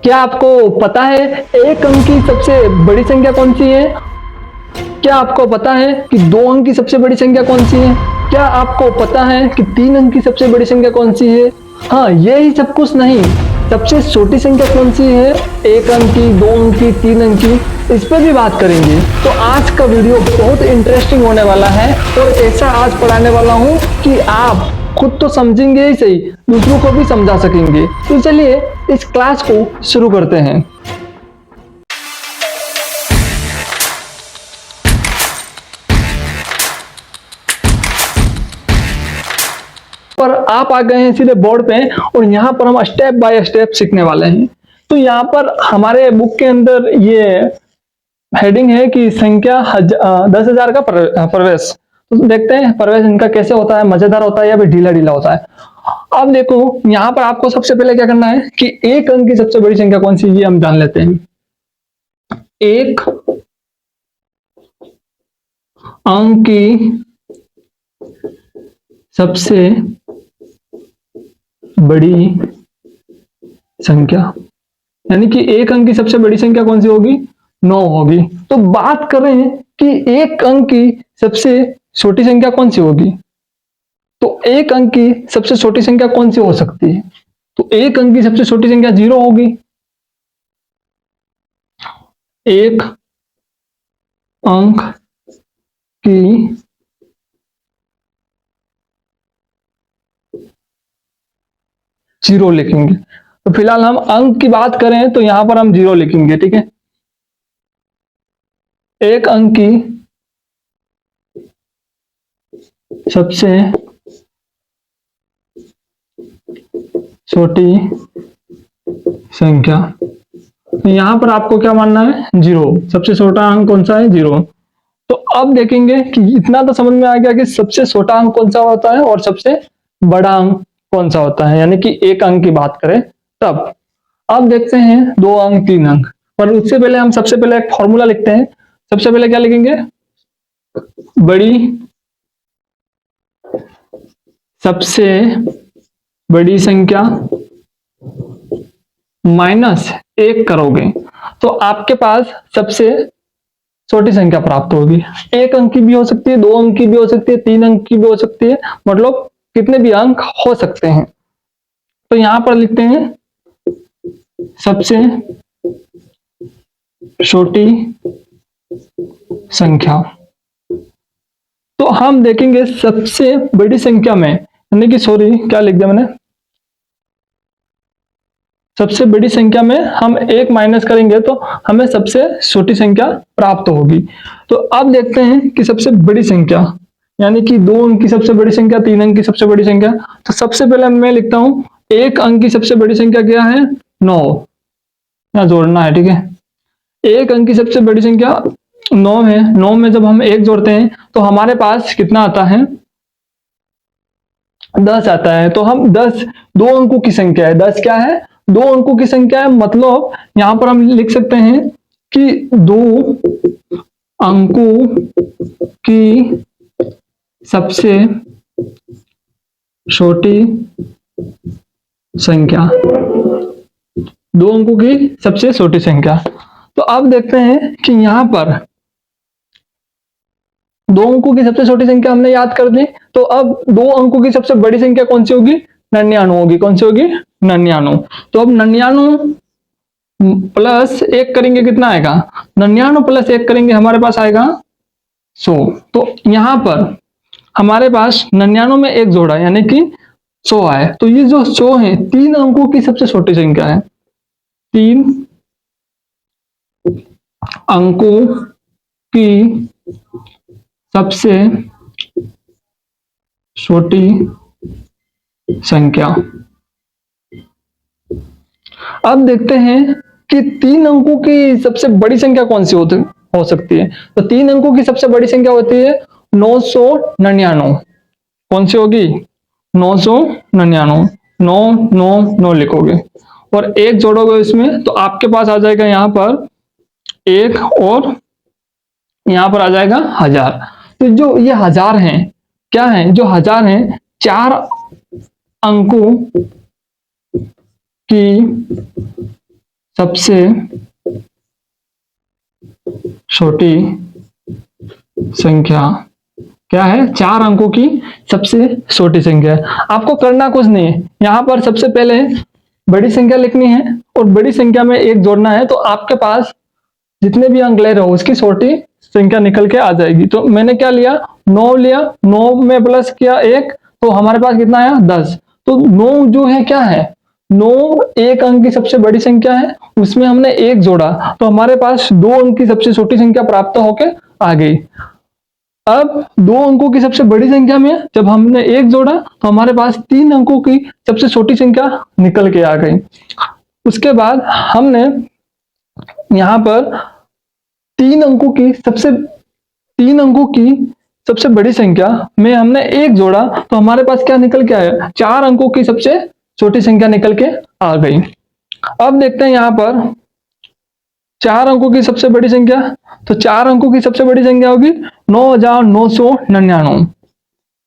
क्या आपको पता है एक अंक की सबसे बड़ी संख्या कौन सी है? क्या आपको पता है कि दो अंक की सबसे बड़ी संख्या कौन सी है? क्या आपको पता है कि तीन अंक की सबसे बड़ी संख्या कौन सी है? हाँ, ये ही सब कुछ नहीं, सबसे छोटी संख्या कौन सी है? एक अंक की, दो अंक की, तीन अंक की, इस पर भी बात करेंगे। तो आज का वीडियो बहुत इंटरेस्टिंग होने वाला है और ऐसा आज पढ़ाने वाला हूँ कि आप खुद तो समझेंगे ही सही, दूसरों को भी समझा सकेंगे। तो चलिए इस क्लास को शुरू करते हैं। पर आप आ गए हैं सीधे बोर्ड पे और यहाँ पर हम स्टेप बाय स्टेप सीखने वाले हैं। तो यहाँ पर हमारे बुक के अंदर ये हेडिंग है कि संख्या 10,000 का प्रवेश। तो देखते हैं प्रवेश इनका कैसे होता है, मजेदार होता है या फिर ढीला ढीला होता है। अब देखो यहाँ पर आपको सबसे पहले क्या करना है कि एक अंक की सबसे बड़ी संख्या कौन सी, ये हम जान लेते हैं। एक अंक की सबसे बड़ी संख्या, यानी कि एक अंक की सबसे बड़ी संख्या कौन सी होगी? 9 होगी। तो बात करें कि एक अंक की सबसे छोटी संख्या कौन सी होगी, तो एक अंक की सबसे छोटी संख्या कौन सी हो सकती है? तो एक अंक की सबसे छोटी संख्या 0 होगी। एक अंक की जीरो लिखेंगे। तो फिलहाल हम अंक की बात करें तो यहां पर हम 0 लिखेंगे, ठीक है। एक अंक की सबसे छोटी संख्या, तो यहां पर आपको क्या मानना है? 0। सबसे छोटा अंक कौन सा है? 0। तो अब देखेंगे कि इतना तो समझ में आ गया कि सबसे छोटा अंक कौन सा होता है और सबसे बड़ा अंक कौन सा होता है, यानी कि एक अंक की बात करें तब। अब देखते हैं दो अंक, तीन अंक, पर उससे पहले हम सबसे पहले एक फॉर्मूला लिखते हैं। सबसे पहले क्या लिखेंगे? बड़ी सबसे बड़ी संख्या माइनस 1 करोगे तो आपके पास सबसे छोटी संख्या प्राप्त होगी। एक अंक की भी हो सकती है, दो अंक की भी हो सकती है, तीन अंक की भी हो सकती है, मतलब कितने भी अंक हो सकते हैं। तो यहां पर लिखते हैं सबसे छोटी संख्या। तो हम देखेंगे सबसे बड़ी संख्या में, यानी कि सॉरी क्या लिख दिया मैंने, सबसे बड़ी संख्या में हम एक माइनस करेंगे तो हमें सबसे छोटी संख्या प्राप्त होगी। तो अब देखते हैं कि सबसे बड़ी संख्या, यानी कि दो अंक की सबसे बड़ी संख्या, तीन अंक की सबसे बड़ी संख्या। तो सबसे पहले मैं लिखता हूं एक अंक की सबसे बड़ी संख्या क्या है? 9। यहां जोड़ना है, ठीक है। एक अंक की सबसे बड़ी संख्या 9 है। 9 में जब हम एक जोड़ते हैं तो हमारे पास कितना आता है? 10 आता है। तो हम 10 दो अंकों की संख्या है। 10 क्या है? दो अंकों की संख्या है। मतलब यहां पर हम लिख सकते हैं कि दो अंकों की सबसे छोटी संख्या, दो अंकों की सबसे छोटी संख्या। तो अब देखते हैं कि यहां पर दो अंकों की सबसे छोटी संख्या हमने याद कर दी। तो अब दो अंकों की सबसे बड़ी संख्या कौन सी होगी? 99 होगी। कौन सी होगी? 99। तो अब 99 प्लस 1 करेंगे, कितना आएगा? 99 प्लस 1 करेंगे हमारे पास आएगा 100। तो यहां पर हमारे पास 99 में एक जोड़ा यानी कि 100 आए। तो ये जो 100 है तीन अंकों की सबसे छोटी संख्या है। तीन अंकों की सबसे छोटी संख्या। अब देखते हैं कि तीन अंकों की सबसे बड़ी संख्या कौन सी हो सकती है। तो तीन अंकों की सबसे बड़ी संख्या होती है 999। कौन सी होगी? 999। 9 9 9 लिखोगे और एक जोड़ोगे इसमें तो आपके पास आ जाएगा यहां पर एक और यहां पर आ जाएगा 1000। तो जो ये 1000 हैं क्या है? जो 1000 हैं चार अंकों की सबसे छोटी संख्या क्या है? 4 अंकों की सबसे छोटी संख्या है। आपको करना कुछ नहीं है, यहां पर सबसे पहले बड़ी संख्या लिखनी है और बड़ी संख्या में 1 जोड़ना है, तो आपके पास जितने भी अंक ले रहे हो उसकी छोटी संख्या निकल के आ जाएगी। तो मैंने क्या लिया? 9 लिया, 9 में प्लस किया 1, तो हमारे पास कितना आया? 10। तो 9 जो है क्या है? 9 1 अंक की सबसे बड़ी संख्या है, उसमें हमने 1 जोड़ा तो हमारे पास 2 अंक की सबसे छोटी संख्या प्राप्त होके आ गई। अब 2 अंकों की सबसे बड़ी संख्या में जब हमने 1 जोड़ा तो हमारे पास 3 अंकों की सबसे छोटी संख्या निकल के आ गई। उसके बाद हमने यहां पर 3 अंकों की सबसे बड़ी संख्या में हमने 1 जोड़ा तो हमारे पास क्या निकल के आया? 4 अंकों की सबसे छोटी संख्या निकल के आ गई। अब देखते हैं यहां पर 4 अंकों की सबसे बड़ी संख्या, तो 4 अंकों की सबसे बड़ी संख्या होगी 9999।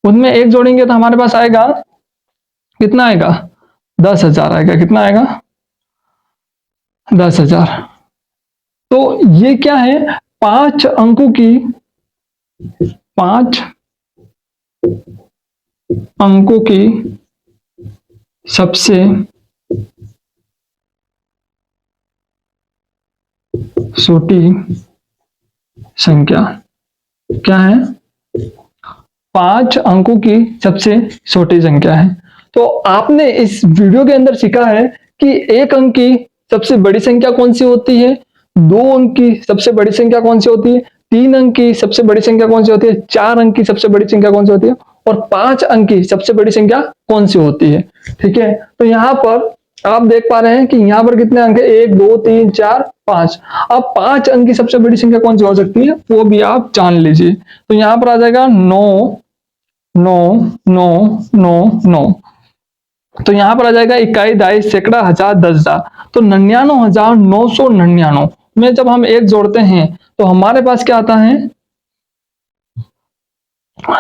उसमें 1 जोड़ेंगे तो हमारे पास आएगा कितना? आएगा 10,000 आएगा। कितना आएगा? 10,000। तो ये क्या है? 5 अंकों की सबसे छोटी संख्या क्या है? 5 अंकों की सबसे छोटी संख्या है। तो आपने इस वीडियो के अंदर सीखा है कि 1 अंक की सबसे बड़ी संख्या कौन सी होती है, 2 अंक की सबसे बड़ी संख्या कौन सी होती है, 3 अंक की सबसे बड़ी संख्या कौन सी होती है, 4 अंक की सबसे बड़ी संख्या कौन सी होती है और 5 अंक की सबसे बड़ी संख्या कौन सी होती है। ठीक है, तो यहां पर आप देख पा रहे हैं कि यहां पर कितने अंक है? 1 2 3 4 5। अब 5 अंक की सबसे बड़ी संख्या कौन सी हो सकती है वो भी आप जान लीजिए। तो यहां पर आ जाएगा 9 9 9 9 9। तो यहां पर आ जाएगा इकाई, दाई, सैकड़ा, हजार, 10,000। तो 99,999 में जब हम 1 जोड़ते हैं तो हमारे पास क्या आता है?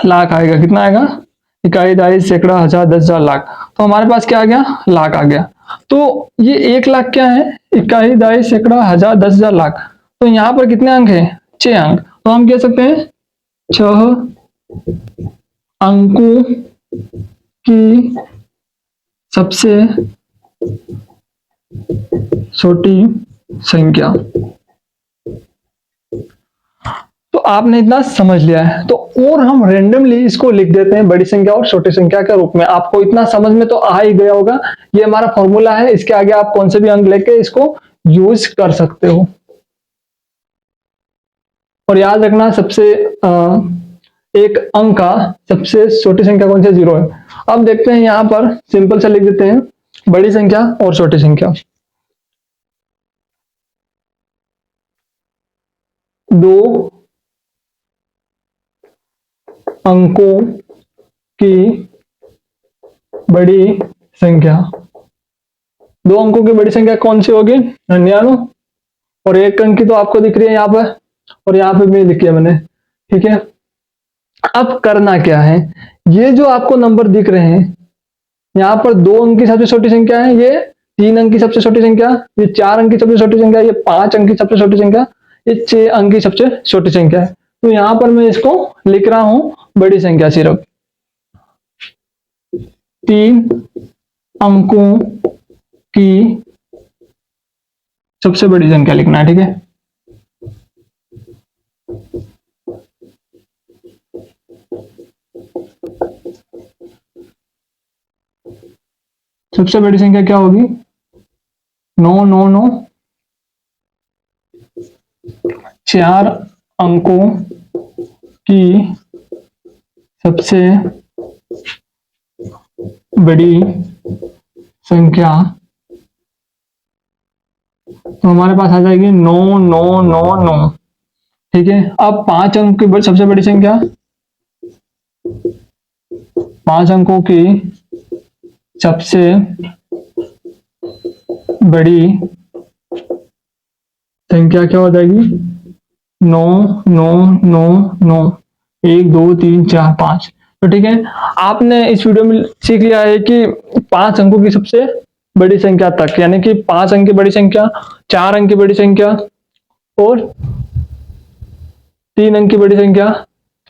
लाख आएगा। कितना आएगा? इकाई, दाई, सैकड़ा, हजार, 10,000, लाख। तो हमारे पास क्या आ गया? लाख आ गया। तो ये 1 लाख क्या है? इकाई, दाई, सैकड़ा, हजार, 10,000, लाख। तो यहां पर कितने अंक है? 6 अंक। तो हम कह सकते हैं 6 अंकों की सबसे छोटी संख्या। तो आपने इतना समझ लिया है, तो और हम रेंडमली इसको लिख देते हैं बड़ी संख्या और छोटी संख्या के रूप में। आपको इतना समझ में तो आ ही गया होगा। ये हमारा फॉर्मूला है, इसके आगे आप कौन से भी अंक लेके इसको यूज कर सकते हो। और याद रखना, सबसे एक अंक का सबसे छोटी संख्या कौन सी? 0 है। अब देखते हैं यहां पर सिंपल सा लिख देते हैं बड़ी संख्या और छोटी संख्या। 2 अंकों की बड़ी संख्या। 2 अंकों की बड़ी संख्या कौन सी होगी? 99। और 1 अंक की तो आपको दिख रही है यहां पर, और यहां पे भी लिखी है मैंने। ठीक है, अब करना क्या है? ये जो आपको नंबर दिख रहे हैं यहां पर 2 अंक की सबसे छोटी संख्या है, ये 3 अंक की सबसे छोटी संख्या, ये 4 अंक की सबसे छोटी संख्या, ये 5 अंक की सबसे छोटी संख्या, ये 6 अंक की सबसे छोटी संख्या है। तो यहां पर मैं इसको लिख रहा हूं बड़ी संख्या। सिर्फ 3 अंकों की सबसे बड़ी संख्या लिखना है। ठीक है, सबसे बड़ी संख्या क्या होगी? 999। 4 अंकों की सबसे बड़ी संख्या, तो हमारे पास आ जाएगी 9999। ठीक है, अब 5 अंक की सबसे बड़ी संख्या, 5 अंकों की सबसे बड़ी संख्या क्या हो जाएगी? 9999। 1 2 3 4 5। तो ठीक है, आपने इस वीडियो में सीख लिया है कि 5 अंकों की सबसे बड़ी संख्या तक, यानी कि 5 अंक की बड़ी संख्या, 4 अंक की बड़ी संख्या और 3 अंक की बड़ी संख्या।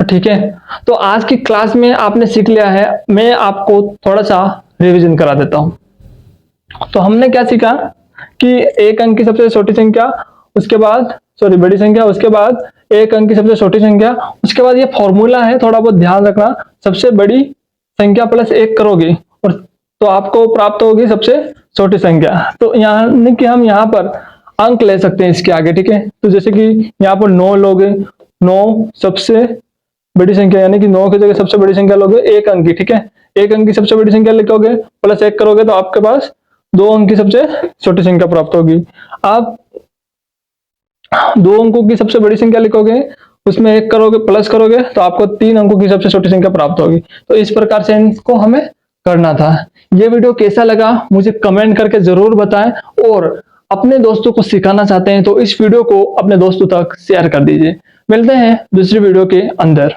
तो ठीक है, तो आज की क्लास में आपने सीख लिया है, मैं आपको थोड़ा सा रिवीजन करा देता हूं। तो हमने क्या सीखा कि 1 अंक की सबसे छोटी संख्या, उसके बाद बड़ी संख्या, उसके बाद 1 अंक की सबसे छोटी संख्या, उसके बाद ये फॉर्मूला है, थोड़ा बहुत ध्यान रखना, सबसे बड़ी संख्या प्लस 1 करोगे और तो आपको प्राप्त होगी सबसे छोटी संख्या। तो यानी कि हम यहाँ पर अंक ले सकते हैं इसके आगे, ठीक है। तो जैसे कि यहाँ पर 9 लोगे, 9 सबसे बड़ी संख्या, यानी कि 9 की जगह सबसे बड़ी संख्या लोगे 1 अंक की, ठीक है। 1 अंक की सबसे बड़ी संख्या लिखोगे, प्लस 1 करोगे तो आपके पास 2 अंक की सबसे छोटी संख्या प्राप्त होगी। आप 2 अंकों की सबसे बड़ी संख्या लिखोगे, उसमें 1 करोगे, प्लस करोगे तो आपको 3 अंकों की सबसे छोटी संख्या प्राप्त होगी। तो इस प्रकार से इनको हमें करना था। ये वीडियो कैसा लगा मुझे कमेंट करके जरूर बताएं, और अपने दोस्तों को सिखाना चाहते हैं तो इस वीडियो को अपने दोस्तों तक शेयर कर दीजिए। मिलते हैं दूसरी वीडियो के अंदर।